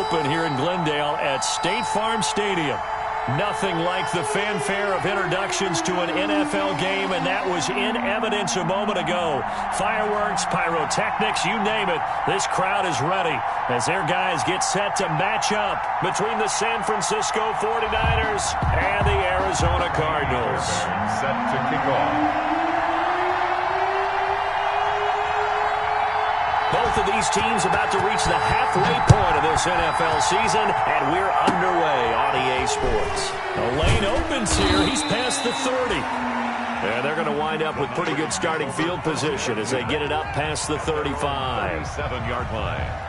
open here in Glendale at State Farm Stadium. Nothing like the fanfare of introductions to an NFL game, and that was in evidence a moment ago. Fireworks, pyrotechnics, you name it. This crowd is ready as their guys get set to match up between the San Francisco 49ers and the Arizona Cardinals. Set to kick off. Both of these teams about to reach the halfway point of this NFL season, and we're underway on EA Sports. The lane opens here. He's past the 30. And they're going to wind up with pretty good starting field position as they get it up past the 35. 7-yard line.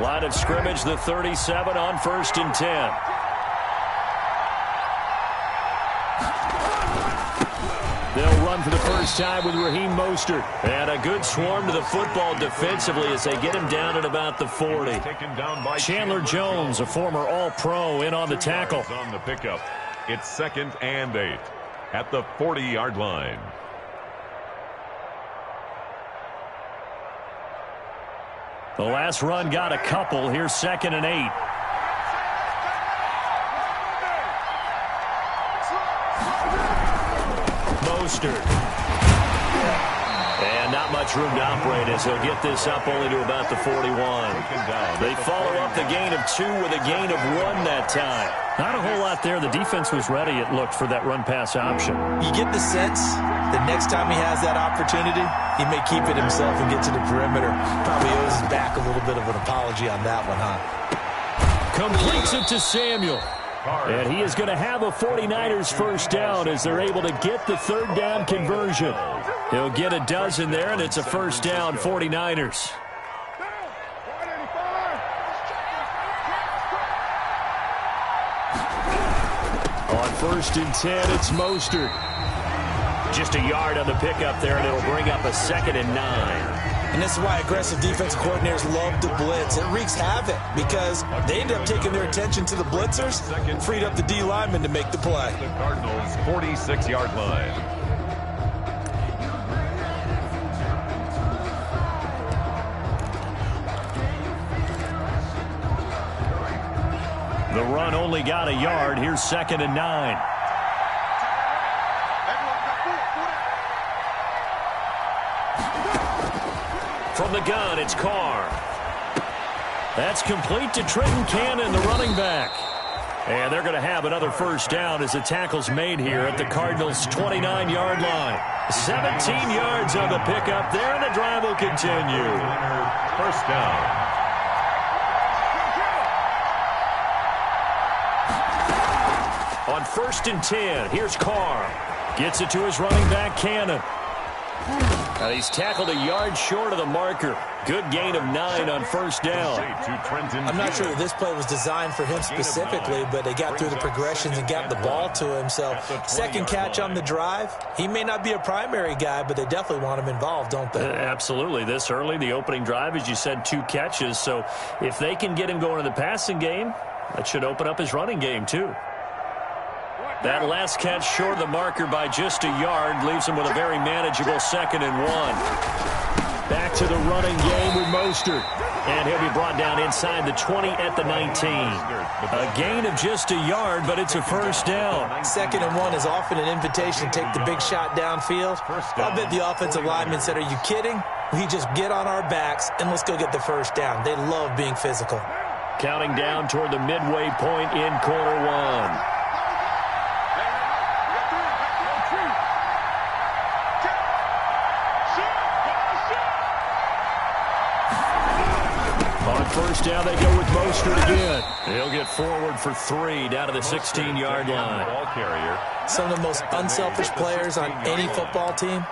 Line of scrimmage, the 37 on 1st and 10. They'll run for the first time with Raheem Mostert. And a good swarm to the football defensively as they get him down at about the 40. Chandler Jones, a former All-Pro, in on the tackle. On the pickup. It's 2nd and 8 at the 40-yard line. The last run got a couple. Here's 2nd and 8. Mostert. And not much room to operate as he'll get this up only to about the 41. They follow up the gain of 2 with a gain of 1 that time. Not a whole lot there. The defense was ready, it looked, for that run-pass option. You get the sense that next time he has that opportunity, he may keep it himself and get to the perimeter. Probably owes his back a little bit of an apology on that one, huh? Completes it to Samuel. And he is going to have a 49ers first down as they're able to get the 3rd down conversion. He'll get a dozen there, and it's a first down, 49ers. On 1st and 10, it's Mostert. Just a yard on the pickup there, and it'll bring up a 2nd and 9. And this is why aggressive defensive coordinators love to blitz. It wreaks havoc because they end up taking their attention to the blitzers, freed up the D lineman to make the play. The Cardinals' 46-yard line. The run only got a yard. Here's 2nd and 9. From the gun, it's Carr. That's complete to Trenton Cannon, the running back. And they're going to have another first down as the tackle's made here at the Cardinals' 29-yard line. 17 yards on the pickup there, and the drive will continue. First down. On 1st and 10, here's Carr. Gets it to his running back, Cannon. Now he's tackled a yard short of the marker. Good gain of 9 on first down. I'm not sure that this play was designed for him specifically, but they got through the progressions and got the ball to him. So second catch on the drive. He may not be a primary guy, but they definitely want him involved, don't they? Absolutely. This early, the opening drive, as you said, 2 catches. So if they can get him going in the passing game, that should open up his running game too. That last catch short of the marker by just a yard leaves him with a very manageable 2nd and 1. Back to the running game with Mostert. And he'll be brought down inside the 20 at the 19. A gain of just a yard, but it's a first down. 2nd and 1 is often an invitation to take the big shot downfield. I'll bet the offensive lineman said, "Are you kidding? We just get on our backs and let's go get the first down." They love being physical. Counting down toward the midway point in quarter 1. now they go with Mostert again. He'll get forward for 3 down to the 16-yard line. Ball carrier. Some of the most unselfish players on any football team,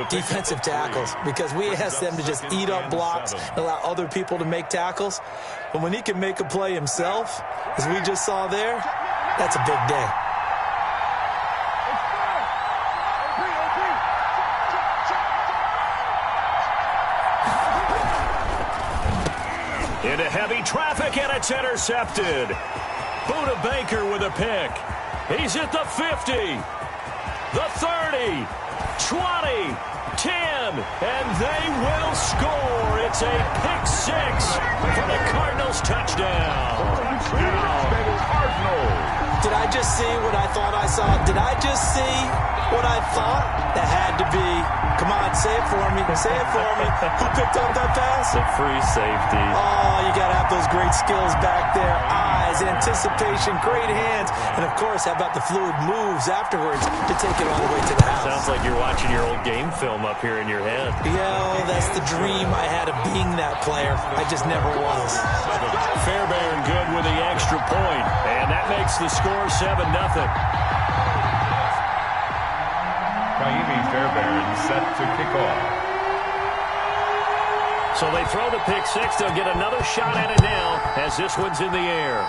defensive tackles, because we ask them to just eat up blocks and allow other people to make tackles. But when he can make a play himself, as we just saw there, that's a big day. Into heavy traffic, and it's intercepted. Buda Baker with a pick. He's at the 50, the 30, 20, 10, and they will score. It's a pick 6 for the Cardinals touchdown. Did I just see what I thought I saw? Did I just see what I thought? That had to be. Come on, say it for me. Say it for me. Who picked up that pass? The free safety. Oh, you got to have those great skills back there. Eyes, anticipation, great hands. And, of course, how about the fluid moves afterwards to take it all the way to the house? Sounds like you're watching your old game film up here in your head. Yeah, that's the dream I had of being that player. I just never was. Fairbairn good with the extra point. And that makes the score 7-0. Fairbairn set to kick off. So they throw the pick 6. They'll get another shot at it now as this one's in the air.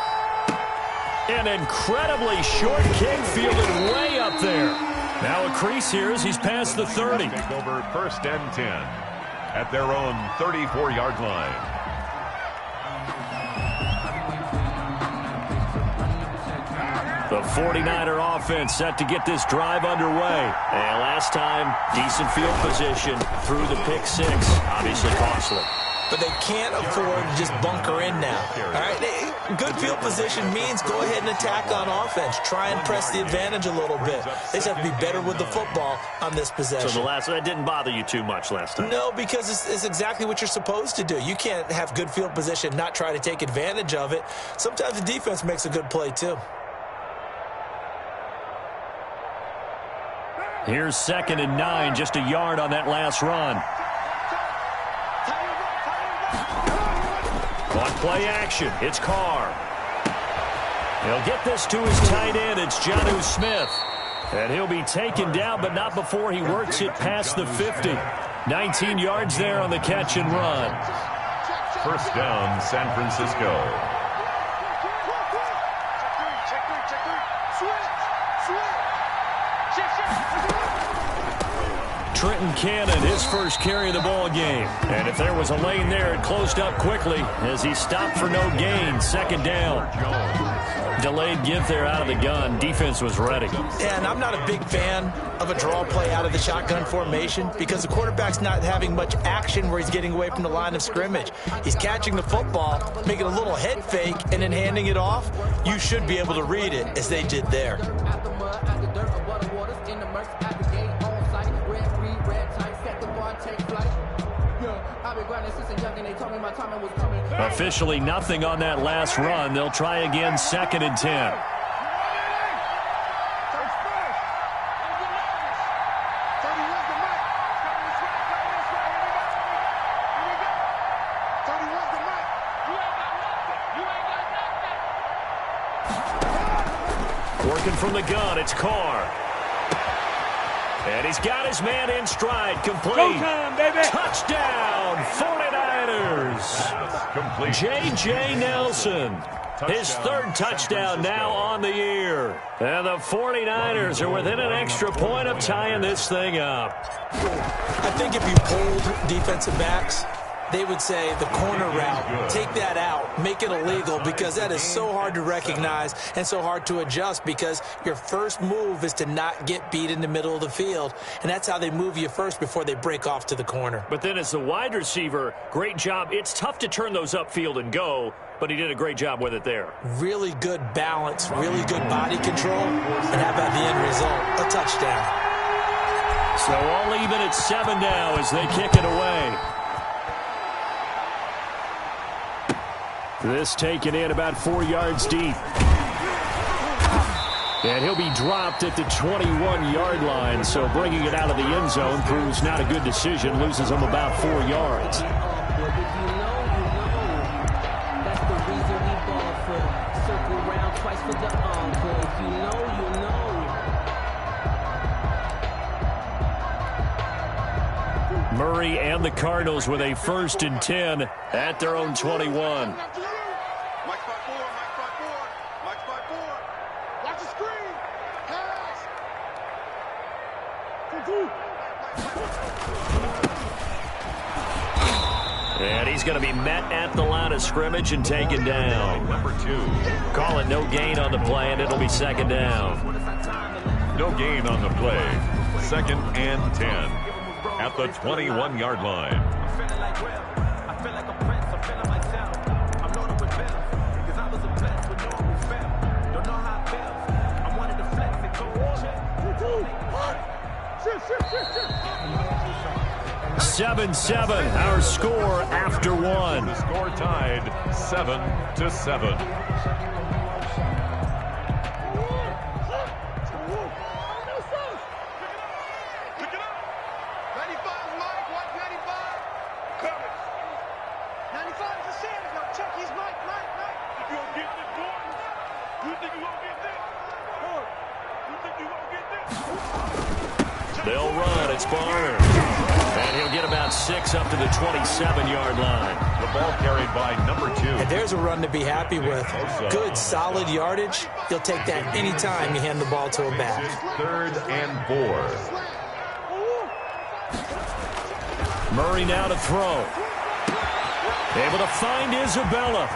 An incredibly short kick fielded way up there. Now a crease here as he's past the 30. Take over 1st and 10 at their own 34-yard line. The 49er offense set to get this drive underway. And last time, decent field position through the pick 6. Obviously costly. But they can't afford to just bunker in now. All right, good field position means go ahead and attack on offense. Try and press the advantage a little bit. They just have to be better with the football on this possession. So that didn't bother you too much last time? No, because it's exactly what you're supposed to do. You can't have good field position, not try to take advantage of it. Sometimes the defense makes a good play too. Here's 2nd and 9, just a yard on that last run. On play action, it's Carr. He'll get this to his tight end. It's Jonnu Smith. And he'll be taken down, but not before he works it past the 50. 19 yards there on the catch and run. 1st down, San Francisco. Trenton Cannon, his first carry of the ball game. And if there was a lane there, it closed up quickly as he stopped for no gain. 2nd down. Delayed give there out of the gun. Defense was ready. And I'm not a big fan of a draw play out of the shotgun formation because the quarterback's not having much action where he's getting away from the line of scrimmage. He's catching the football, making a little head fake, and then handing it off. You should be able to read it as they did there. Officially nothing on that last run. They'll try again 2nd and 10. Working from the gun, it's Carr. And he's got his man in stride, complete. Go time, baby. Touchdown, 49ers. J.J. Nelson, his 3rd touchdown now on the year. And the 49ers are within an extra point of tying this thing up. I think if you polled defensive backs, they would say the corner route, take that out, make it illegal, because that is so hard to recognize and so hard to adjust because your first move is to not get beat in the middle of the field, and that's how they move you first before they break off to the corner. But then as the wide receiver, great job. It's tough to turn those upfield and go, but he did a great job with it there. Really good balance, really good body control, and how about the end result? A touchdown. So all even at 7 now as they kick it away. This taken in about 4 yards deep. And he'll be dropped at the 21-yard line, so bringing it out of the end zone proves not a good decision, loses him about 4 yards. Murray and the Cardinals with a 1st and 10 at their own 21. And he's going to be met at the line of scrimmage and taken down. Number 2. Call it no gain on the play, and it'll be 2nd down. No gain on the play. 2nd and 10 at the 21-yard line. I feel like a prince. I'm feeling myself. I'm loaded with bills because I was a blessed with no who fell. Don't know how it feels. I wanted to flex and go chill. 7-7, our score after 1. The score tied 7-7. They'll run. It's Barner. And he'll get about 6 up to the 27-yard line. The ball carried by number 2. And there's a run to be happy with. Good, solid yardage. He'll take that anytime you hand the ball to a back. 3rd and 4. Murray now to throw. Able to find Isabella.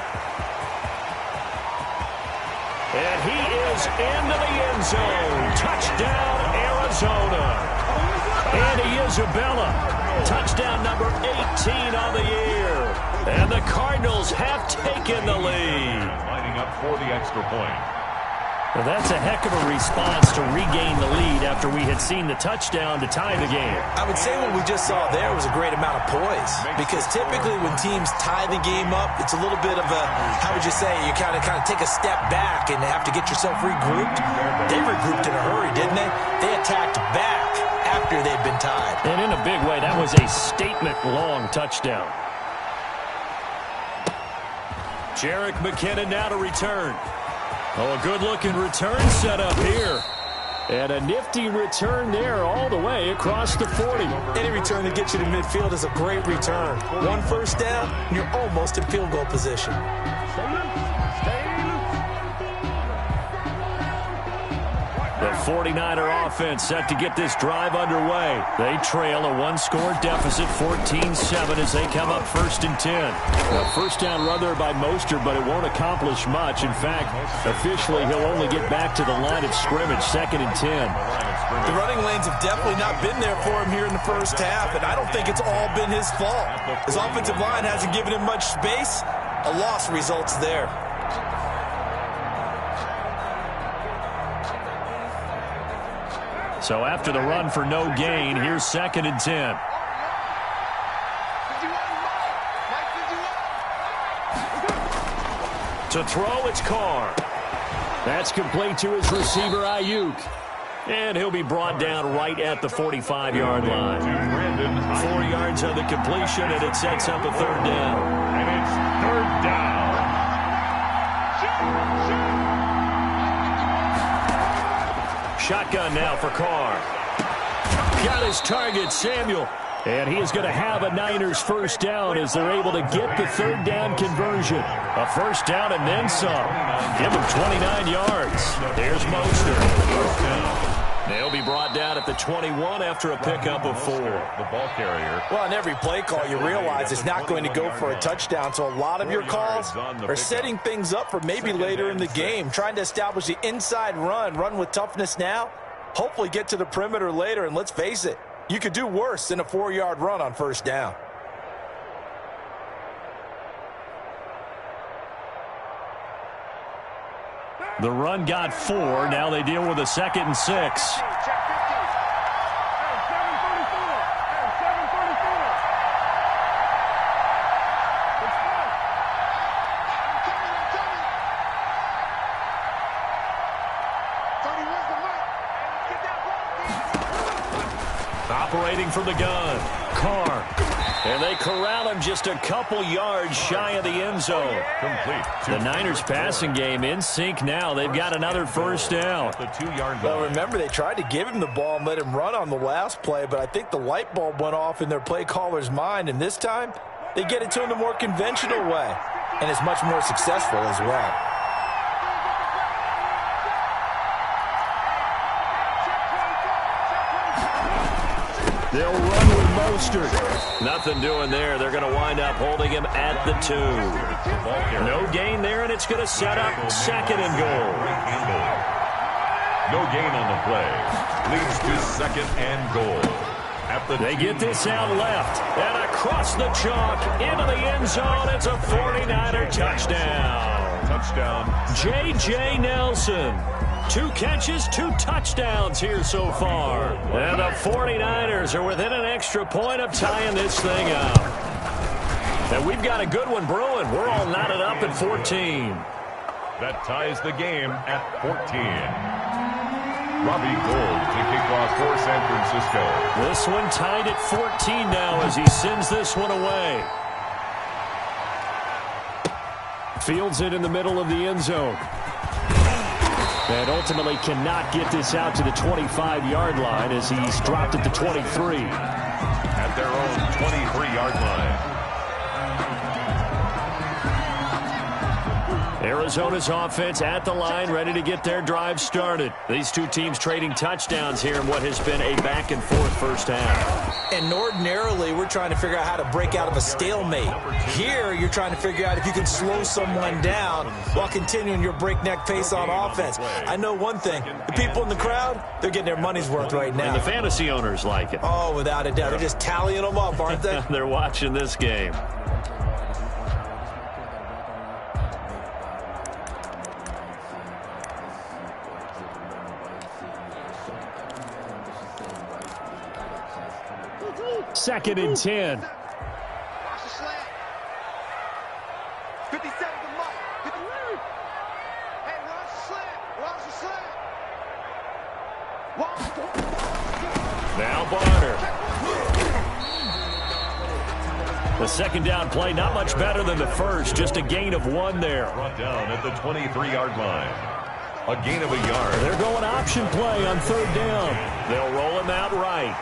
And he is into the end zone. Touchdown, Arizona. Andy Isabella, touchdown number 18 on the year. And the Cardinals have taken the lead. Lining up for the extra point. Well, that's a heck of a response to regain the lead after we had seen the touchdown to tie the game. I would say what we just saw there was a great amount of poise, because typically when teams tie the game up, it's a little bit of a, how would you say, you kind of take a step back and have to get yourself regrouped. They regrouped in a hurry, didn't they? They attacked back after they'd been tied. And in a big way, that was a statement-long touchdown. Jerick McKinnon now to return. Oh, a good-looking return set up here. And a nifty return there all the way across the 40. Any return that gets you to midfield is a great return. 1 first down, and you're almost in field goal position. The 49er offense set to get this drive underway. They trail a 1-score deficit, 14-7, as they come up 1st and 10. A first down run there by Mostert, but it won't accomplish much. In fact, officially, he'll only get back to the line of scrimmage, 2nd and 10. The running lanes have definitely not been there for him here in the first half, and I don't think it's all been his fault. His offensive line hasn't given him much space. A loss results there. So after the run for no gain, here's 2nd and 10. To throw, it's Carr. That's complete to his receiver, Ayuk. And he'll be brought down right at the 45-yard line. 4 yards on the completion, and it sets up a 3rd down. And it's 3rd down. Shotgun now for Carr. Got his target, Samuel. And he is going to have a Niners first down as they're able to get the 3rd down conversion. A first down and then some. Give him 29 yards. There's Mostert. First down. They'll be brought down at the 21 after a pickup of 4. The ball carrier. Well, on every play call, you realize it's not going to go for a touchdown, so a lot of your calls are setting things up for maybe later in the game, trying to establish the inside run with toughness now, hopefully get to the perimeter later, and let's face it, you could do worse than a 4-yard run on first down. The run got 4. Now they deal with a 2nd and 6. Operating from the gun, Carr. And they corral him just a couple yards shy of the end zone. Complete. The Niners passing game in sync now. They've got another first down. The 2-yard line. Well, remember, they tried to give him the ball and let him run on the last play, but I think the light bulb went off in their play caller's mind, and this time they get it to him the more conventional way, and it's much more successful as well. They'll run with Mostert. Nothing doing there. They're going to wind up holding him at the 2. No gain there, and it's going to set up 2nd and goal. No gain on the play. Leads to 2nd and goal. They get this out left and across the chalk into the end zone. It's a 49er touchdown. Touchdown. J.J. Nelson. 2 catches, 2 touchdowns here so far. And the 49ers are within an extra point of tying this thing up. And we've got a good one brewing. We're all knotted up at 14. That ties the game at 14. Robbie Gould to kick off for San Francisco. This one tied at 14 now as he sends this one away. Fields it in the middle of the end zone. And ultimately cannot get this out to the 25-yard line as he's dropped at the 23. At their own 23-yard line. Arizona's offense at the line, ready to get their drive started. These two teams trading touchdowns here in what has been a back-and-forth first half. And ordinarily, we're trying to figure out how to break out of a stalemate. Here, you're trying to figure out if you can slow someone down while continuing your breakneck pace on offense. I know one thing. The people in the crowd, they're getting their money's worth right now. And the fantasy owners like it. Oh, without a doubt. They're just tallying them up, aren't they? They're watching this game. Second and 10. Watch the slant. 57 to Mike. 53. Hey, watch the slant. Watch the slant. Now Barner. The second down play, not much better than the first. Just a gain of 1 there. Brought down at the 23-yard line. A gain of a yard. They're going option play on 3rd down. They'll roll him out right.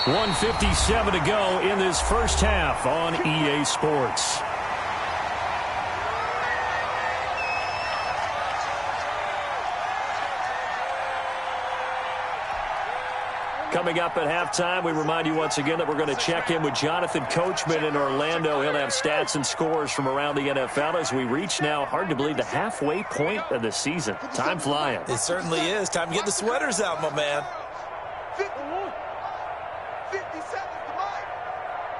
1:57 to go in this first half on EA Sports. Coming up at halftime, we remind you once again that we're going to check in with Jonathan Coachman in Orlando. He'll have stats and scores from around the NFL as we reach now, hard to believe, the halfway point of the season. Time flying. It certainly is. Time to get the sweaters out, my man. 51. 57 to Mike.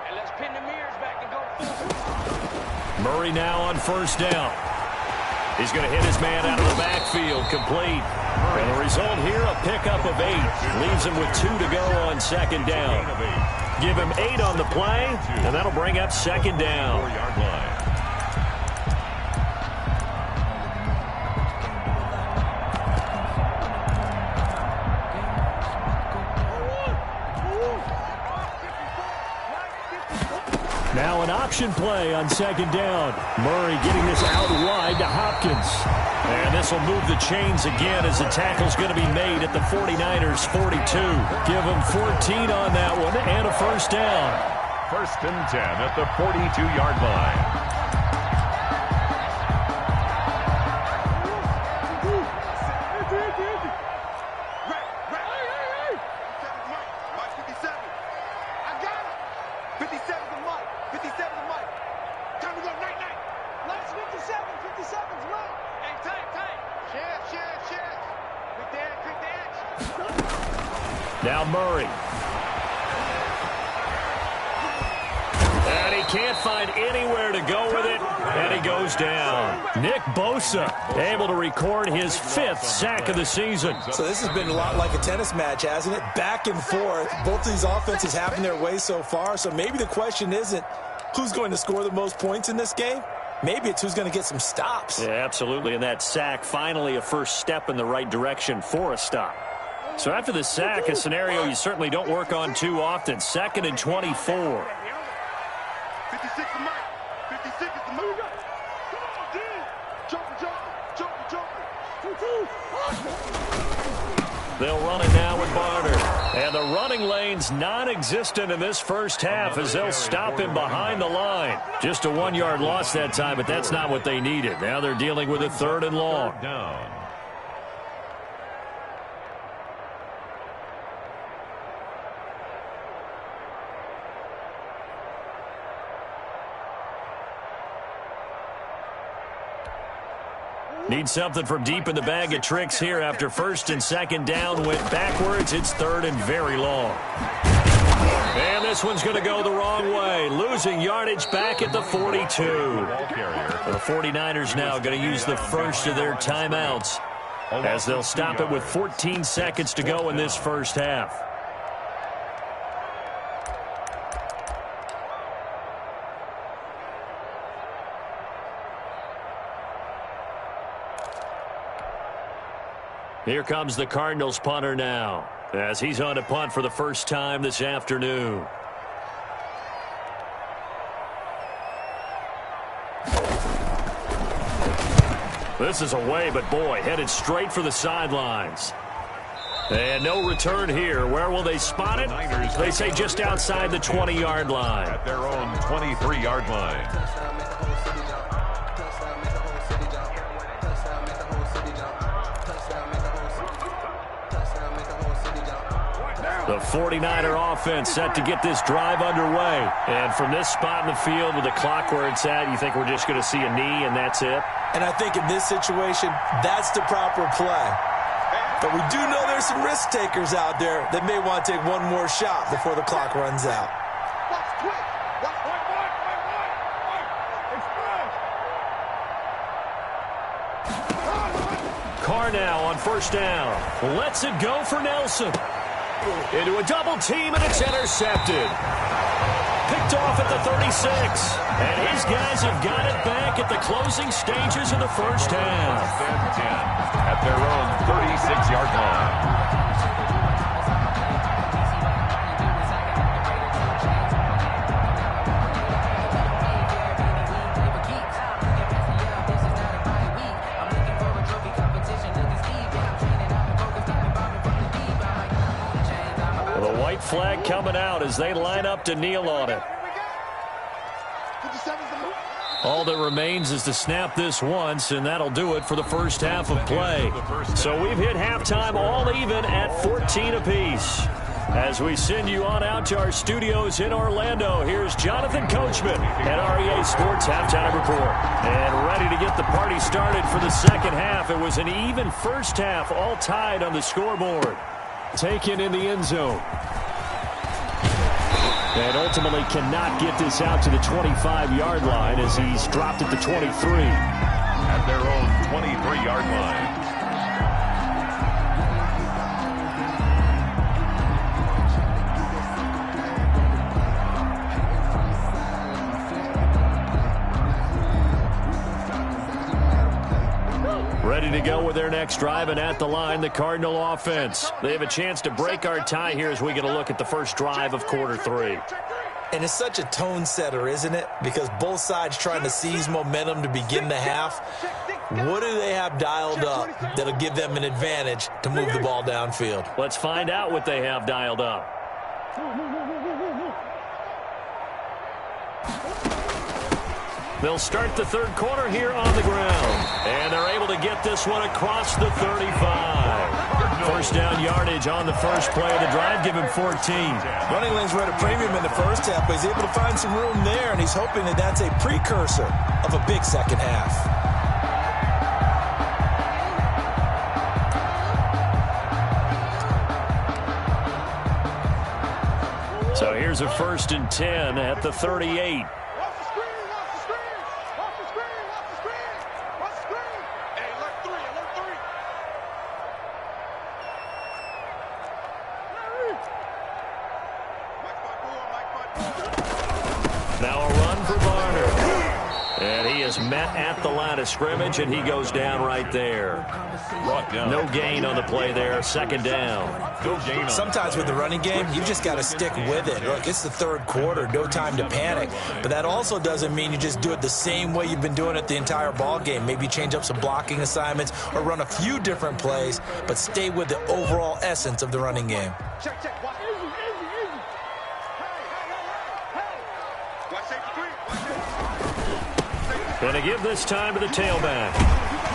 And let's pin the mirrors back and go. Murray now on 1st down. He's going to hit his man out of the backfield, complete. And the result here, a pickup of 8. Leaves him with 2 to go on 2nd down. Give him 8 on the play, and that'll bring up 2nd down. 4-yard line. Now an option play on 2nd down. Murray getting this out wide to Hopkins. And this will move the chains again as the tackle's going to be made at the 49ers' 42. Give them 14 on that one and a 1st down. 1st and 10 at the 42-yard line. Now Murray. And he can't find anywhere to go with it, and he goes down. Nick Bosa able to record his 5th sack of the season. So this has been a lot like a tennis match, hasn't it? Back and forth. Both of these offenses having their way so far, so maybe the question isn't who's going to score the most points in this game. Maybe it's who's going to get some stops. Yeah, absolutely, and that sack finally a first step in the right direction for a stop. So after the sack, a scenario you certainly don't work on too often. 2nd and 24. 56 is Mike. 56 is the move. Come on, D. Joker. They'll run it now with Barner. And the running lane's non-existent in this first half as they'll stop him behind the line. Just a 1-yard loss that time, but that's not what they needed. Now they're dealing with a 3rd and long. Down. Need something from deep in the bag of tricks here after 1st and 2nd down went backwards. It's 3rd and very long. And this one's going to go the wrong way. Losing yardage back at the 42. The 49ers now going to use the first of their timeouts as they'll stop it with 14 seconds to go in this first half. Here comes the Cardinals punter now as he's on to punt for the first time this afternoon. This is away, but boy, headed straight for the sidelines. And no return here. Where will they spot it? They say just outside the 20-yard line. At their own 23-yard line. The 49er offense set to get this drive underway. And from this spot in the field with the clock where it's at, you think we're just going to see a knee and that's it? And I think in this situation, that's the proper play. But we do know there's some risk takers out there that may want to take one more shot before the clock runs out. Carr now on 1st down. Lets it go for Nelson. Into a double team, and it's intercepted. Picked off at the 36. And his guys have got it back at the closing stages of the first half. At their own 36-yard line. Flag coming out as they line up to kneel on it. All that remains is to snap this once, and that'll do it for the first half of play. So we've hit halftime all even at 14 apiece. As we send you on out to our studios in Orlando, here's Jonathan Coachman at REA Sports Halftime Report. And ready to get the party started for the second half. It was an even first half, all tied on the scoreboard. Taken in the end zone. And ultimately cannot get this out to the 25-yard line as he's dropped at the 23. At their own 23-yard line. Ready to go with their next drive, and at the line, the Cardinal offense. They have a chance to break our tie here as we get a look at the first drive of quarter 3. And it's such a tone setter, isn't it? Because both sides trying to seize momentum to begin the half. What do they have dialed up that'll give them an advantage to move the ball downfield? Let's find out what they have dialed up. They'll start the third quarter here on the ground. And they're able to get this one across the 35. First down yardage on the first play of the drive. Give him 14. Running lanes were at a premium in the first half, but he's able to find some room there, and he's hoping that that's a precursor of a big second half. So here's a 1st and 10 at the 38. And he is met at the line of scrimmage, and he goes down right there. Brought down. No gain on the play there. Second down. No gain on. Sometimes with the running game, you just got to stick with it. Look, it's the third quarter, no time to panic. But that also doesn't mean you just do it the same way you've been doing it the entire ball game. Maybe change up some blocking assignments or run a few different plays, but stay with the overall essence of the running game. Check, check. Watch. Easy, easy, easy. Hey. Watch safety three. Watch it. Going to give this time to the tailback.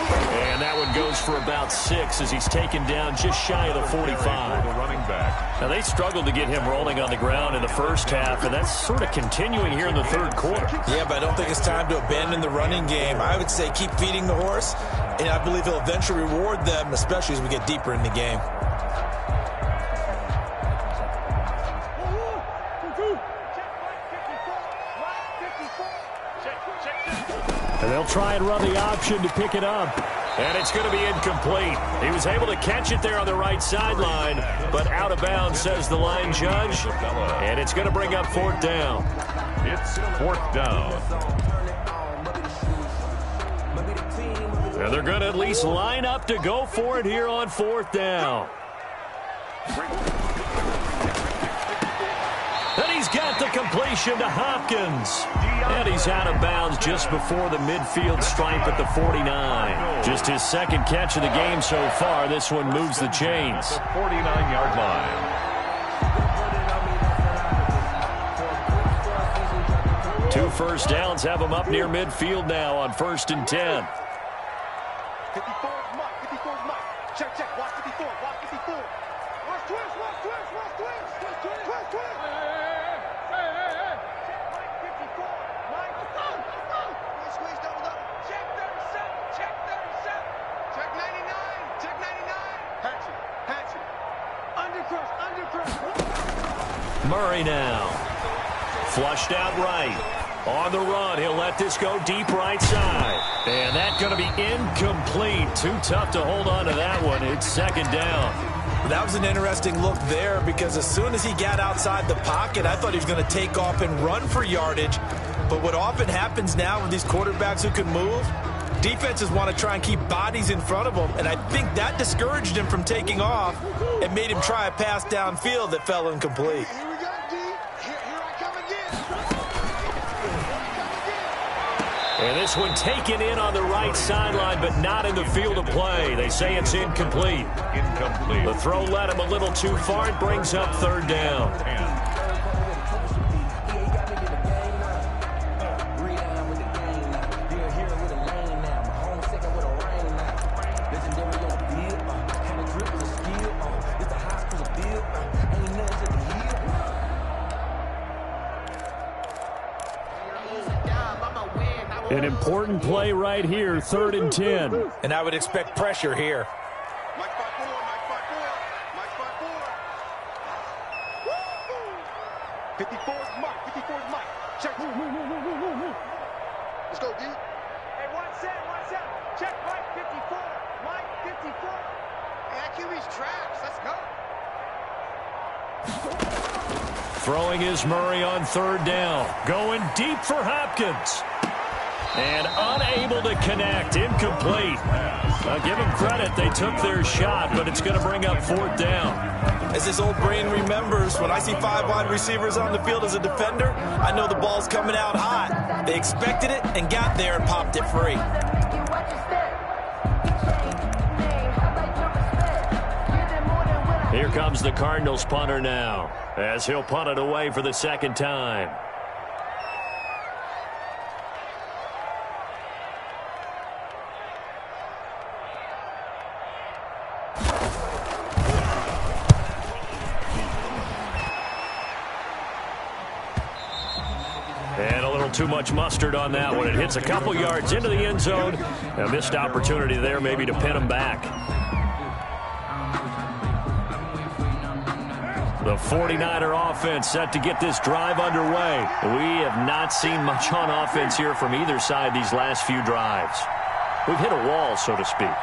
And that one goes for about 6 as he's taken down just shy of the 45. The running back. Now, they struggled to get him rolling on the ground in the first half, and that's sort of continuing here in the third quarter. Yeah, but I don't think it's time to abandon the running game. I would say keep feeding the horse, and I believe he'll eventually reward them, especially as we get deeper in the game. And they'll try and run the option to pick it up. And it's going to be incomplete. He was able to catch it there on the right sideline, but out of bounds, says the line judge. And it's going to bring up fourth down. It's fourth down. And they're going to at least line up to go for it here on fourth down. And he's got the completion to Hopkins. And he's out of bounds just before the midfield stripe at the 49. Just his second catch of the game so far. This one moves the chains. The 49-yard line. 2 first downs have him up near midfield now on 1st and 10. 54 is Mike. 54 is Mike. Check, check. Watch 54. Watch 54. Watch twist. Watch twist. Watch twist. Twist, twist. Twist, twist. Hey. Check Mike 54. Mike. Squeeze double double. Check 37. Check 37. Check 99. Check 99. Hatchet. Hatchet. Undercrush. Undercrush. Murray now. Flushed out right. On the run, he'll let this go deep right side. And that's going to be incomplete. Too tough to hold on to that one. It's second down. That was an interesting look there because as soon as he got outside the pocket, I thought he was going to take off and run for yardage. But what often happens now with these quarterbacks who can move, defenses want to try and keep bodies in front of them. And I think that discouraged him from taking off and made him try a pass downfield that fell incomplete. Here we go, D. Here I come again. And this one taken in on the right sideline, but not in the field of play. They say it's incomplete. Incomplete. The throw led him a little too far. It brings up third down. 10. An important play right here, 3rd and 10. And I would expect pressure here. Mike 5-4, Mike 5-4, Mike 5-4. 54 is Mike, 54 is Mike. Check. Let's go, D. Hey, one set. Check Mike 54, Mike 54. Hey, that QB's tracks, let's go. Throwing is Murray on 3rd down. Going deep for Hopkins. And unable to connect. Incomplete. Give them credit. They took their shot, but it's going to bring up 4th down. As his old brain remembers, when I see 5 wide receivers on the field as a defender, I know the ball's coming out hot. They expected it and got there and popped it free. Here comes the Cardinals punter now, as he'll punt it away for the second time. And a little too much mustard on that one. It hits a couple yards into the end zone. A missed opportunity there maybe to pin him back. The 49er offense set to get this drive underway. We have not seen much on offense here from either side these last few drives. We've hit a wall, so to speak.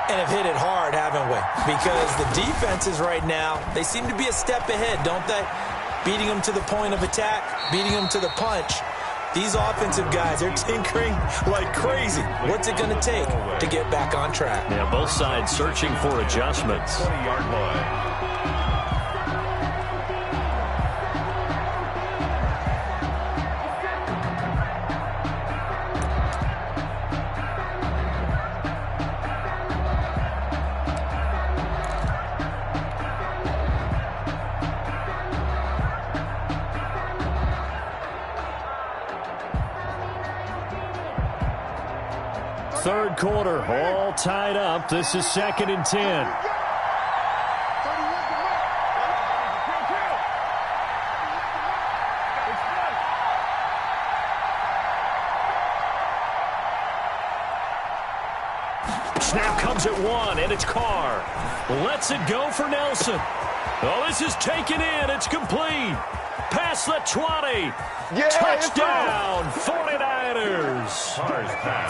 And have hit it hard, haven't we? Because the defenses right now, they seem to be a step ahead, don't they? Beating them to the point of attack, beating them to the punch. These offensive guys, they're tinkering like crazy. What's it going to take to get back on track? Yeah, both sides searching for adjustments. 20-yard line. Third quarter, all tied up. This is 2nd and 10. Snap comes at 1, and it's Carr. Lets it go for Nelson. Oh, this is taken in. It's complete. Past the 20. Touchdown, 49ers.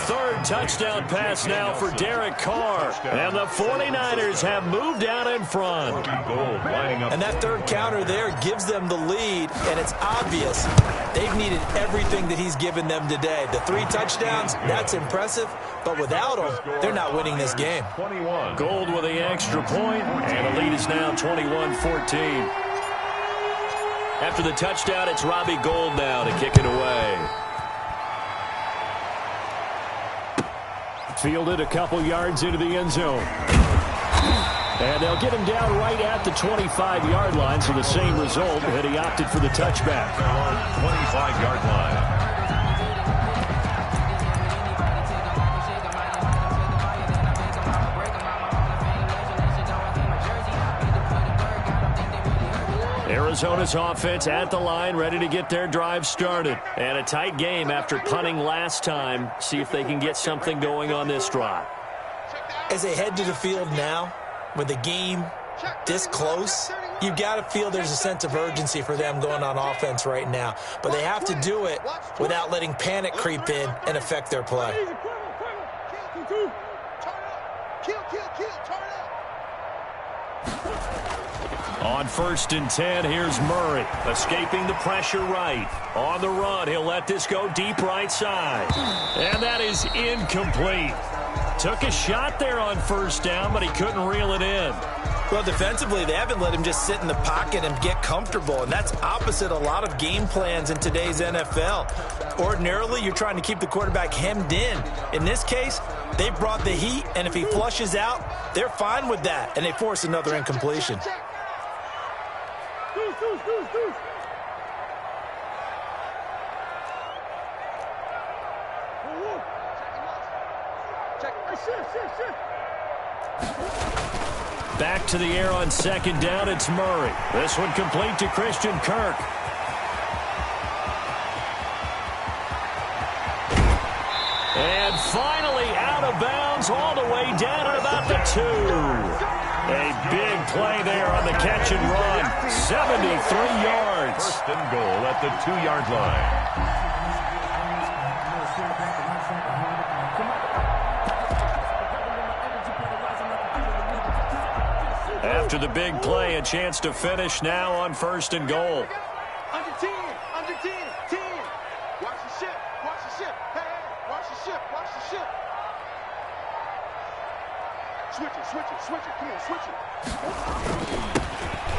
Third touchdown pass now for Derek Carr. And the 49ers have moved out in front. And that third counter there gives them the lead, and it's obvious they've needed everything that he's given them today. The 3 touchdowns, that's impressive, but without him, they're not winning this game. Gold with the extra point, and the lead is now 21-14. After the touchdown, it's Robbie Gould now to kick it away. Fielded a couple yards into the end zone. And they'll get him down right at the 25-yard line, so the same result, and he opted for the touchback. 25-yard line. Arizona's offense at the line, ready to get their drive started. And a tight game after punting last time. See if they can get something going on this drive. As they head to the field now, with the game this close, you've got to feel there's a sense of urgency for them going on offense right now. But they have to do it without letting panic creep in and affect their play. On 1st and 10, here's Murray, escaping the pressure right. On the run, he'll let this go deep right side. And that is incomplete. Took a shot there on 1st down, but he couldn't reel it in. Well, defensively, they haven't let him just sit in the pocket and get comfortable, and that's opposite a lot of game plans in today's NFL. Ordinarily, you're trying to keep the quarterback hemmed in. In this case, they brought the heat, and if he flushes out, they're fine with that, and they force another incompletion. Back to the air on 2nd down, it's Murray. This one complete to Christian Kirk. And finally out of bounds all the way down at about the 2. A big play there on the catch and run. 73 yards. 1st and goal at the 2-yard line. After the big play, a chance to finish now on 1st and goal. Under 10, 10. Watch the ship, hey, watch the ship. Switch it, come on, switch it.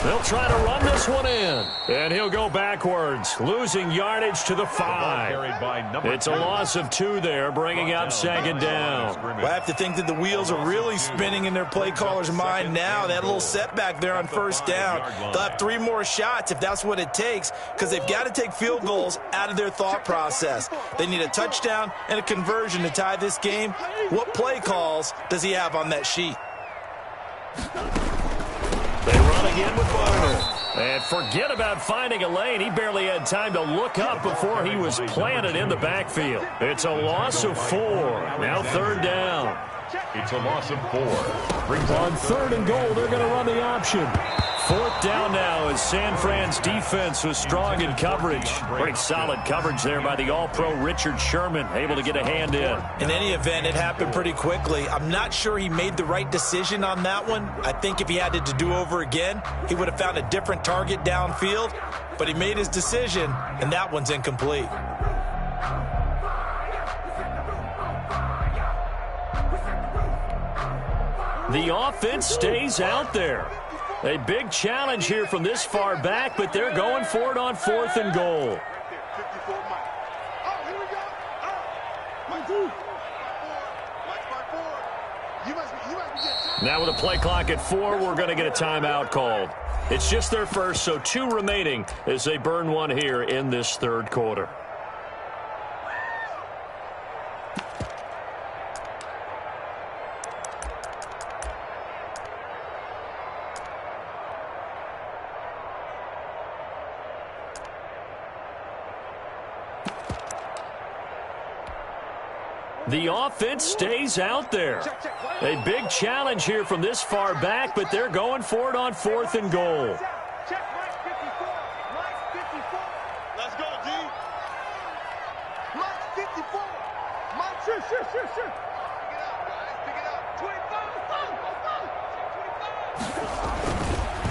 They'll try to run this one in. And he'll go backwards, losing yardage to the 5. It's a loss of 2 there, bringing up 2nd down. Well, I have to think that the wheels are really spinning in their play caller's mind now. That little setback there on 1st down. They'll have 3 more shots if that's what it takes, because they've got to take field goals out of their thought process. They need a touchdown and a conversion to tie this game. What play calls does he have on that sheet? They run again with Barner. And forget about finding a lane. He barely had time to look up before he was planted in the backfield. It's a loss of 4. Now 3rd down. It's a loss of 4. On 3rd and goal, they're going to run the option. 4th down now as San Fran's defense was strong in coverage. Pretty solid coverage there by the All-Pro Richard Sherman, able to get a hand in. In any event, it happened pretty quickly. I'm not sure he made the right decision on that one. I think if he had it to do over again, he would have found a different target downfield. But he made his decision, and that one's incomplete. The offense stays out there. A big challenge here from this far back, but they're going for it on 4th and goal. Now with a play clock at 4, we're going to get a timeout called. It's just their first, so 2 remaining as they burn one here in this 3rd quarter. The offense stays out there. A big challenge here from this far back, but they're going for it on 4th and goal. Check Mike 54. Mike 54. Let's go, D. Mike 54. Mike, sure. Pick it up, guys. Pick it up.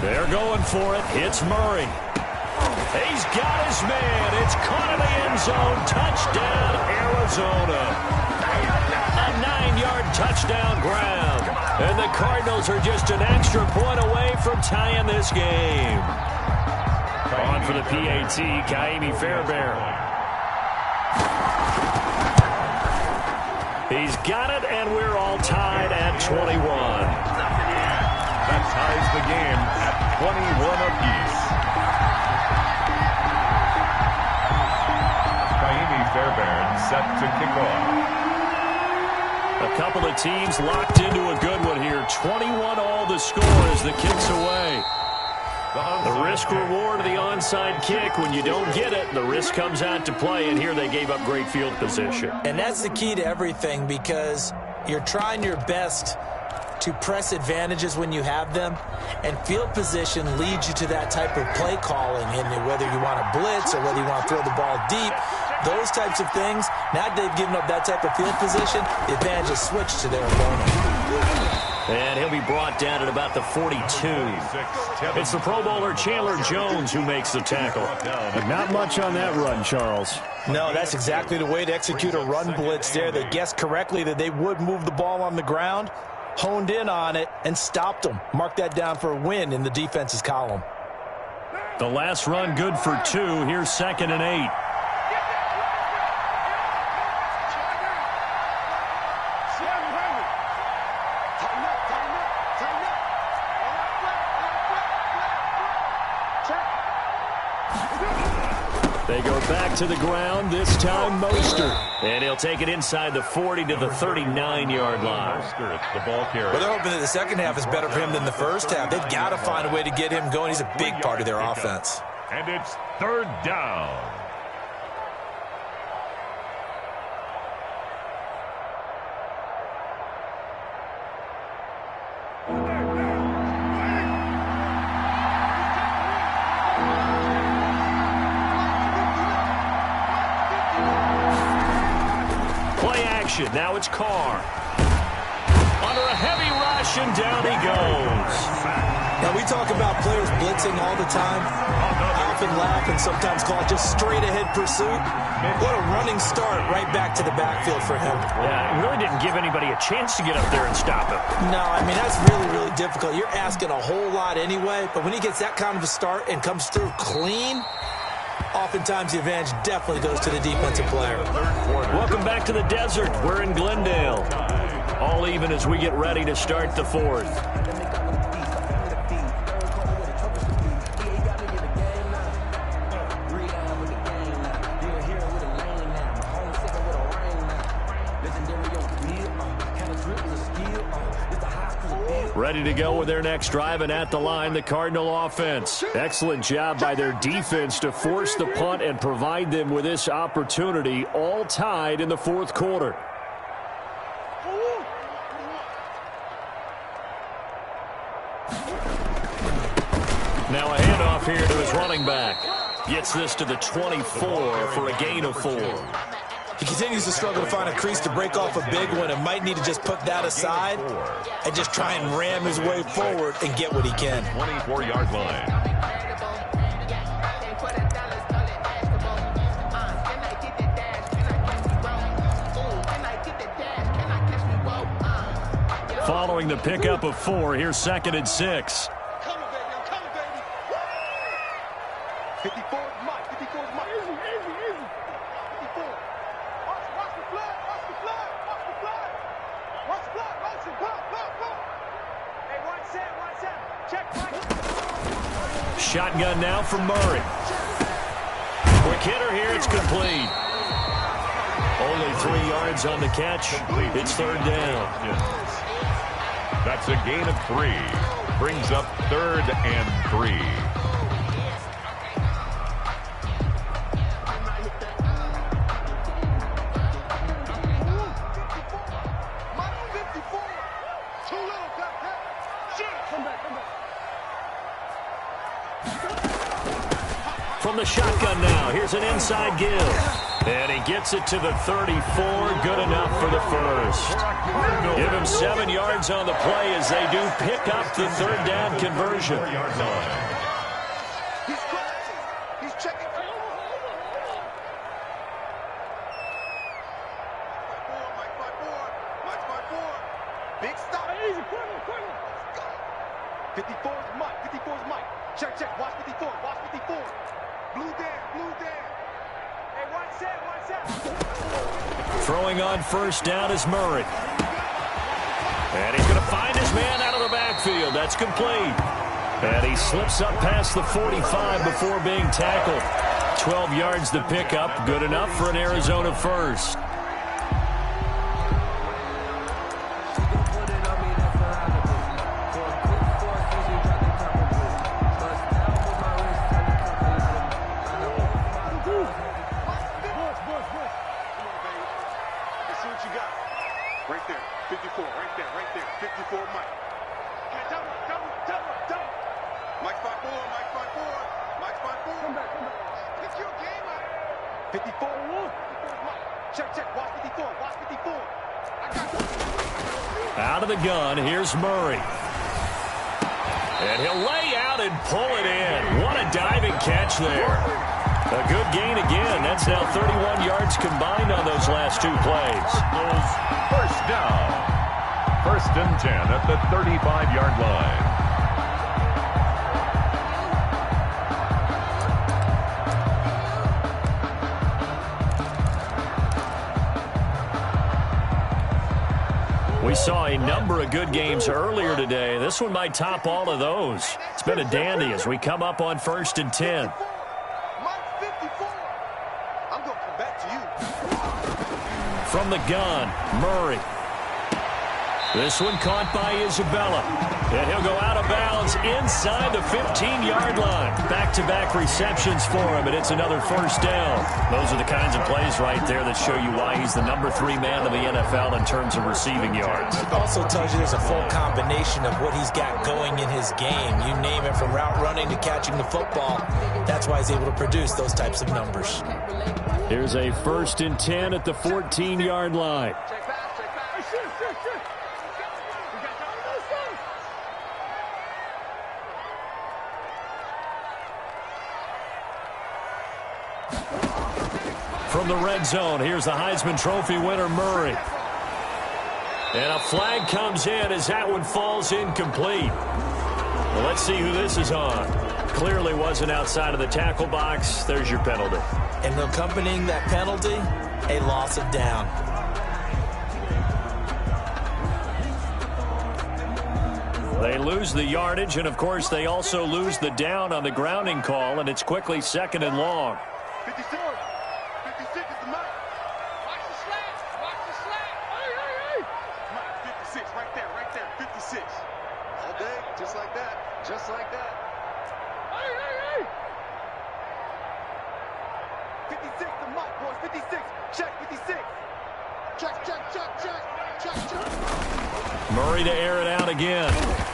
25. They're going for it. It's Murray. He's got his man. It's caught in the end zone. Touchdown, Arizona. A 9-yard touchdown grab. And the Cardinals are just an extra point away from tying this game. On for the PAT, Kaimi Fairbairn. He's got it, and we're all tied at 21. That ties the game at 21 apiece. Kaimi Fairbairn set to kick off. A couple of teams locked into a good one here. 21 all the score as the kick's away. The risk reward of the onside kick. When you don't get it, the risk comes out to play, and here they gave up great field position. And that's the key to everything, because you're trying your best to press advantages when you have them, and field position leads you to that type of play calling, and whether you want to blitz or whether you want to throw the ball deep, those types of things. Now they've given up that type of field position, the advantage is switched to their opponent. And he'll be brought down at about the 42. It's the Pro Bowler Chandler Jones who makes the tackle. But not much on that run, Charles. No, that's exactly the way to execute a run blitz there. They guessed correctly that they would move the ball on the ground, honed in on it, and stopped them. Mark that down for a win in the defense's column. The last run good for 2. Here's 2nd and 8. They go back to the ground, this time Mostert. And he'll take it inside the 40 to the 39-yard line. The ball carrier. Well, they're hoping that the second half is better for him than the first half. They've got to find a way to get him going. He's a big part of their offense. And it's 3rd down. Now it's Carr. Under a heavy rush, and down he goes. Now, we talk about players blitzing all the time. I often laugh and sometimes call it just straight-ahead pursuit. What a running start right back to the backfield for him. Yeah, it really didn't give anybody a chance to get up there and stop him. No, I mean, that's really, really difficult. You're asking a whole lot anyway, but when he gets that kind of a start and comes through clean, oftentimes the advantage definitely goes to the defensive player. Welcome back to the desert. We're in Glendale. All even as we get ready to start the 4th. Ready to go with their next drive, and at the line, the Cardinal offense. Excellent job by their defense to force the punt and provide them with this opportunity, all tied in the 4th quarter. Now a handoff here to his running back. Gets this to the 24 for a gain of 4. He continues to struggle to find a crease to break off a big one and might need to just put that aside and just try and ram his way forward and get what he can. 24-yard line. following the pickup of 4. Here's 2nd and 6. I'm coming, baby. I'm coming, baby. 54 is Mike. 54 is Mike. Easy, easy, easy. 54. Watch the flag. Watch the flag. Watch the flag. Watch the flag. Watch it. Go. Hey, one set. Check, Mike. Shotgun now from Murray. Quick hitter here. It's complete. Only 3 yards on the catch. It's 3rd down. That's a gain of 3. Brings up 3rd and 3. From the shotgun now, here's an inside give. And he gets it to the 34, good enough for the first. Give him 7 yards on the play as they do pick up the 3rd down conversion. He's collapsing. He's checking. Mike 5-4. Big stop. Easy, quicker. 54 is Mike. 54 is Mike. Check. Watch 54. Watch 54. Blue down. Hey, one set. Throwing on 1st down is Murray. And he's going to find his man out of the backfield. That's complete. And he slips up past the 45 before being tackled. 12 yards to pick up. Good enough for an Arizona first. Out of the gun, here's Murray. And he'll lay out and pull it in. What a diving catch there. A good gain again. That's now 31 yards combined on those last 2 plays. First down. 1st and 10 at the 35-yard line. We saw a number of good games earlier today. This one might top all of those. It's been a dandy as we come up on 1st and 10. Mike 54. I'm going to come back to you. From the gun, Murray. This one caught by Isabella. And he'll go out of bounds inside the 15-yard line. Back-to-back receptions for him, and it's another 1st down. Those are the kinds of plays right there that show you why he's the number 3 man of the NFL in terms of receiving yards. It also tells you there's a full combination of what he's got going in his game. You name it, from route running to catching the football. That's why he's able to produce those types of numbers. Here's a 1st and 10 at the 14-yard line. From the red zone, here's the Heisman Trophy winner, Murray. And a flag comes in as that one falls incomplete. Well, let's see who this is on. Clearly wasn't outside of the tackle box. There's your penalty. And accompanying that penalty, a loss of down. They lose the yardage, and, of course, they also lose the down on the grounding call, and it's quickly 2nd and long. 56 is the Mike. Watch the slant. Hey. Mike 56, right there. 56. All day, just like that. Hey. 56 to Mike, boys. 56. Check 56. Check. Murray to air it out again.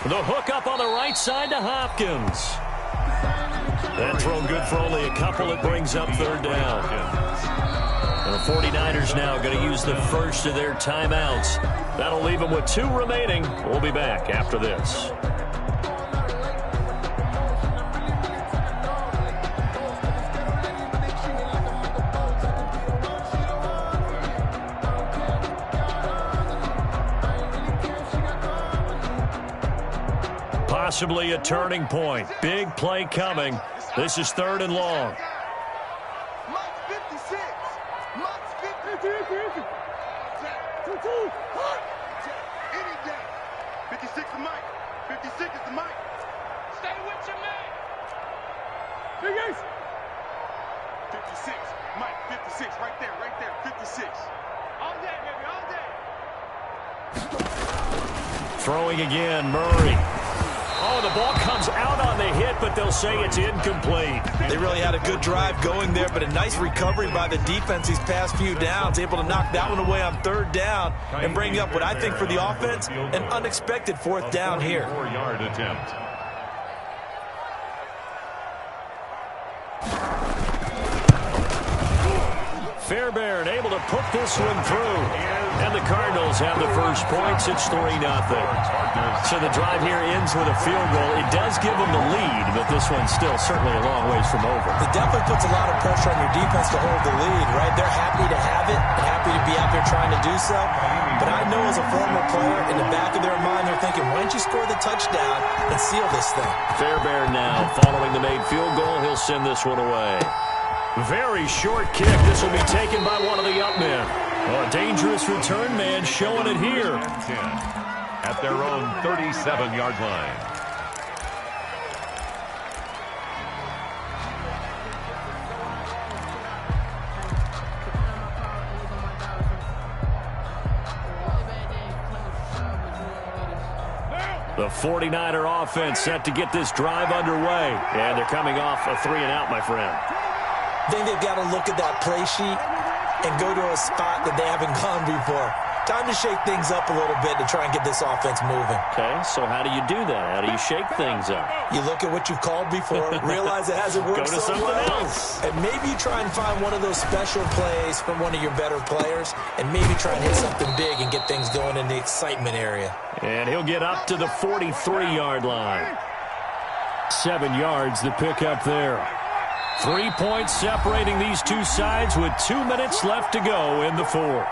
The hook up on the right side to Hopkins. That throw good for only a couple. It brings up 3rd down. And the 49ers now going to use the first of their timeouts. That'll leave them with 2 remaining. We'll be back after this. possibly a turning point. Big play coming. This is 3rd and long. Mike's 56. Mike's 56. Any day. 56 is Mike. 56 is the Mike. Stay with your man. 56. Mike, 56. Right there, right there. 56. All day, baby, all day. Throwing again, Murray. Oh, the ball comes out on the hit, but they'll say it's incomplete. They really had a good drive going there, but a nice recovery by the defense these past few downs, able to knock that one away on 3rd down and bring up what I think for the offense, an unexpected 4th down here. 4-yard attempt. Fairbairn able to put this one through. And the Cardinals have the first points. It's 3-0. So the drive here ends with a field goal. It does give them the lead, but this one's still certainly a long ways from over. It definitely puts a lot of pressure on your defense to hold the lead, right? They're happy to have it and happy to be out there trying to do so. But I know as a former player, in the back of their mind, they're thinking, why don't you score the touchdown and seal this thing? Fairbairn now following the made field goal. He'll send this one away. Very short kick. This will be taken by one of the up men. A dangerous return man showing it here. At their own 37-yard line. The 49er offense set to get this drive underway. And they're coming off a 3-and-out, my friend. I think they've got to look at that play sheet and go to a spot that they haven't gone before. Time to shake things up a little bit to try and get this offense moving. Okay, so how do you do that? How do you shake things up? You look at what you've called before, realize it hasn't worked Go to so something well, else. and maybe you try and find one of those special plays from one of your better players, and maybe try and hit something big and get things going in the excitement area. And he'll get up to the 43-yard line. 7 yards the pickup there. 3 points separating these two sides with 2 minutes left to go in the 4th.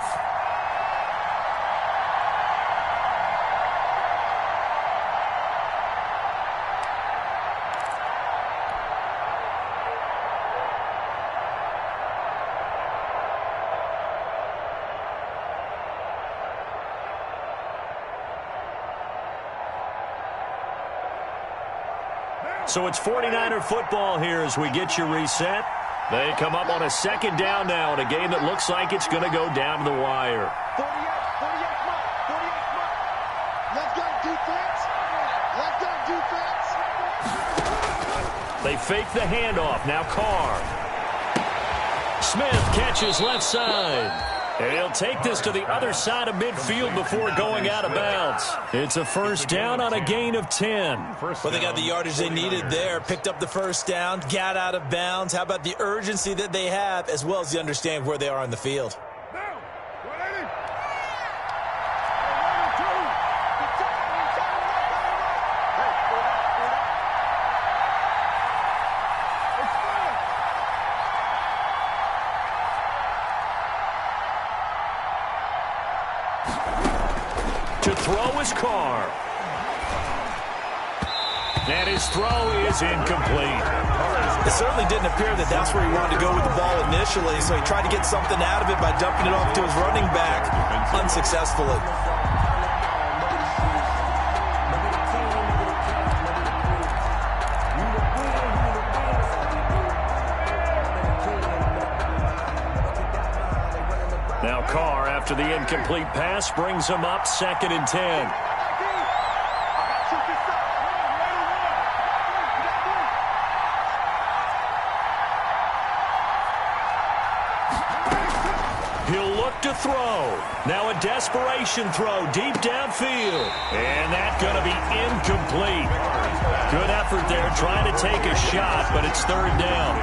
So it's 49er football here as we get you reset. They come up on a 2nd down now in a game that looks like it's going to go down to the wire. 48 Mike. 48 Mike. Let's go defense. Let's go defense. They fake the handoff. Now Carr. Smith catches left side. And he'll take this to the other side of midfield before going out of bounds. It's a 1st down on a gain of 10. Well, they got the yardage they needed there, picked up the 1st down, got out of bounds. How about the urgency that they have, as well as the understanding where they are on the field? To throw is Carr. And his throw is incomplete. It certainly didn't appear that that's where he wanted to go with the ball initially, so he tried to get something out of it by dumping it off to his running back unsuccessfully. Now Carr, after the incomplete pass, brings him up 2nd and 10. He'll look to throw. Now a desperation throw deep downfield. And that's going to be incomplete. Good effort there trying to take a shot, but it's 3rd down.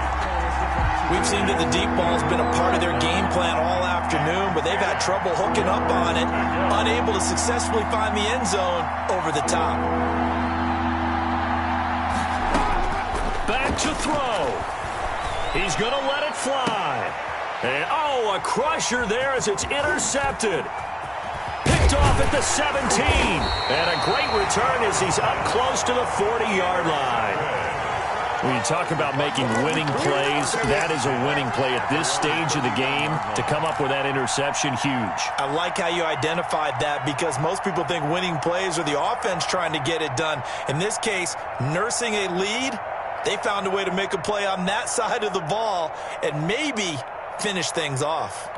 We've seen that the deep ball's been a part of their game plan all afternoon, but they've had trouble hooking up on it, unable to successfully find the end zone over the top. Back to throw. He's going to let it fly. And, oh, a crusher there as it's intercepted. Picked Picked off at the 17. And a great return as he's up close to the 40-yard line. When you talk about making winning plays, that is a winning play at this stage of the game. To come up with that interception, huge. I like how you identified that because most people think winning plays are the offense trying to get it done. In this case, nursing a lead, they found a way to make a play on that side of the ball and maybe finish things off.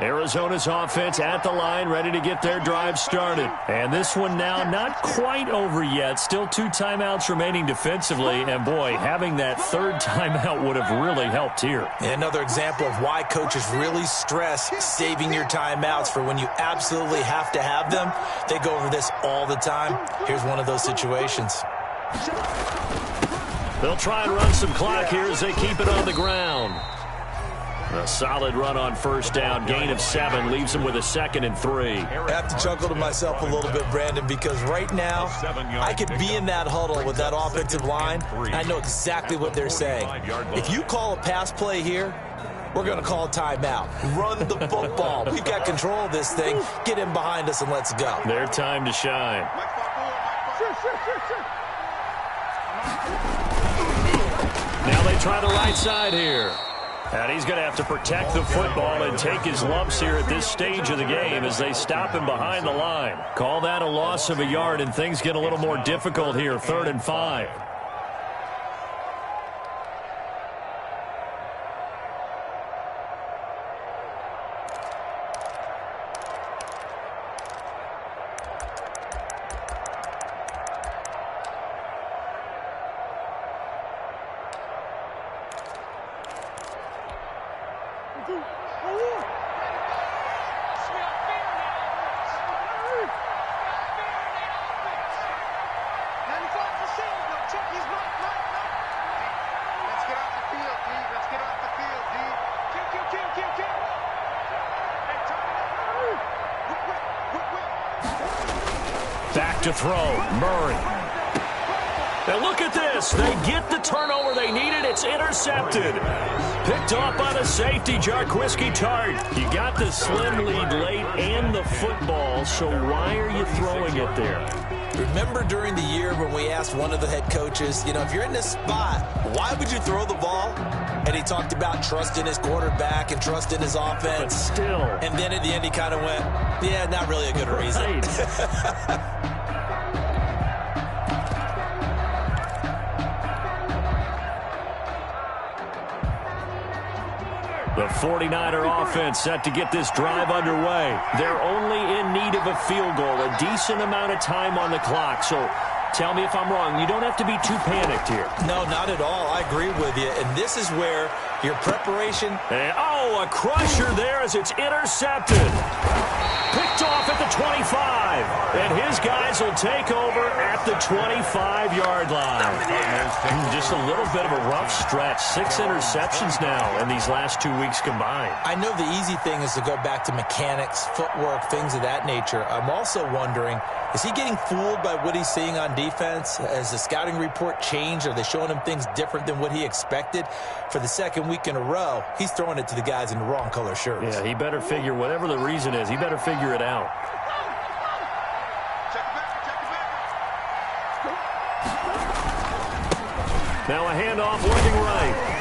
Arizona's offense at the line, ready to get their drive started. And this one now not quite over yet. Still 2 timeouts remaining defensively. And, boy, having that third timeout would have really helped here. Another example of why coaches really stress saving your timeouts for when you absolutely have to have them. They go over this all the time. Here's one of those situations. They'll try and run some clock here as they keep it on the ground. A solid run on first down. Gain of 7 leaves them with a 2nd and 3. I have to chuckle to myself a little bit, Brandon, because right now I could be in that huddle with that offensive line. I know exactly what they're saying. If you call a pass play here, we're going to call a timeout. Run the football. We've got control of this thing. Get in behind us and let's go. Their time to shine. Now they try the right side here. And he's going to have to protect the football and take his lumps here at this stage of the game as they stop him behind the line. Call that a loss of a yard, and things get a little more difficult here, 3rd and 5. Back to throw, Murray. And look at this. They get the turnover they needed. It's intercepted. Picked off by the safety, Jarquiski Tart. You got the slim lead late and the football, so why are you throwing it there? Remember during the year when we asked one of the head coaches, if you're in this spot, why would you throw the ball? And he talked about trust in his quarterback and trust in his offense. But still. And then at the end he kind of went, yeah, not really a good reason. Right. The 49er offense set to get this drive underway. They're only in need of a field goal, a decent amount of time on the clock. So tell me if I'm wrong. You don't have to be too panicked here. No, not at all. I agree with you. And this is where your preparation. And, a crusher there as it's intercepted. Picked off at the 25. And his guys will take over at the 25-yard line. Just a little bit of a rough stretch. 6 interceptions now in these last 2 weeks combined. I know the easy thing is to go back to mechanics, footwork, things of that nature. I'm also wondering, is he getting fooled by what he's seeing on defense? Has the scouting report changed? Are they showing him things different than what he expected? For the 2nd week in a row, he's throwing it to the guys in the wrong color shirts. Yeah, he better figure, whatever the reason is, he better figure it out. Now a handoff looking right.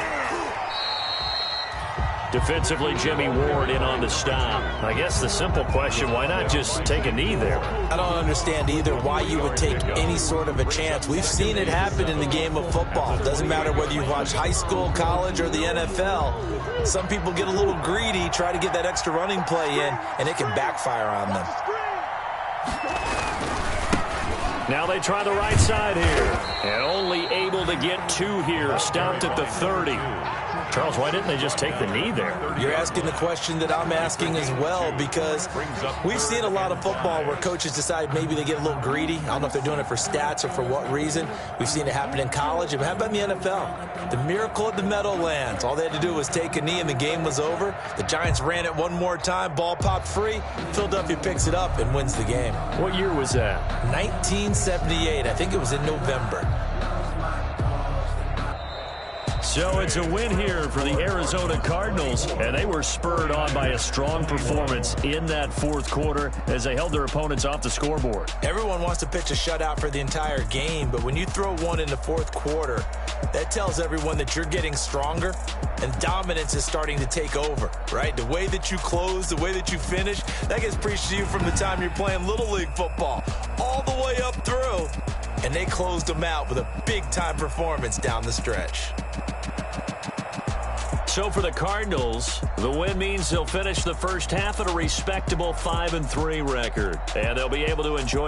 Defensively, Jimmy Ward in on the stop. I guess the simple question, why not just take a knee there? I don't understand either why you would take any sort of a chance. We've seen it happen in the game of football. It doesn't matter whether you watch high school, college, or the NFL. Some people get a little greedy, try to get that extra running play in, and it can backfire on them. Now they try the right side here. And only able to get 2 here. Stopped at the 30. Charles, why didn't they just take the knee there? You're asking the question that I'm asking as well, because we've seen a lot of football where coaches decide maybe they get a little greedy. I don't know if they're doing it for stats or for what reason. We've seen it happen in college. How about in the NFL? The miracle at the Meadowlands. All they had to do was take a knee and the game was over. The Giants ran it one more time. Ball popped free. Philadelphia picks it up and wins the game. What year was that? 1978. I think it was in November. So it's a win here for the Arizona Cardinals, and they were spurred on by a strong performance in that fourth quarter as they held their opponents off the scoreboard. Everyone wants to pitch a shutout for the entire game, but when you throw one in the fourth quarter, that tells everyone that you're getting stronger and dominance is starting to take over, right? The way that you close, the way that you finish, that gets preached to you from the time you're playing Little League football all the way up through, and they closed them out with a big-time performance down the stretch. So for the Cardinals, the win means they'll finish the first half at a respectable 5-3 record, and they'll be able to enjoy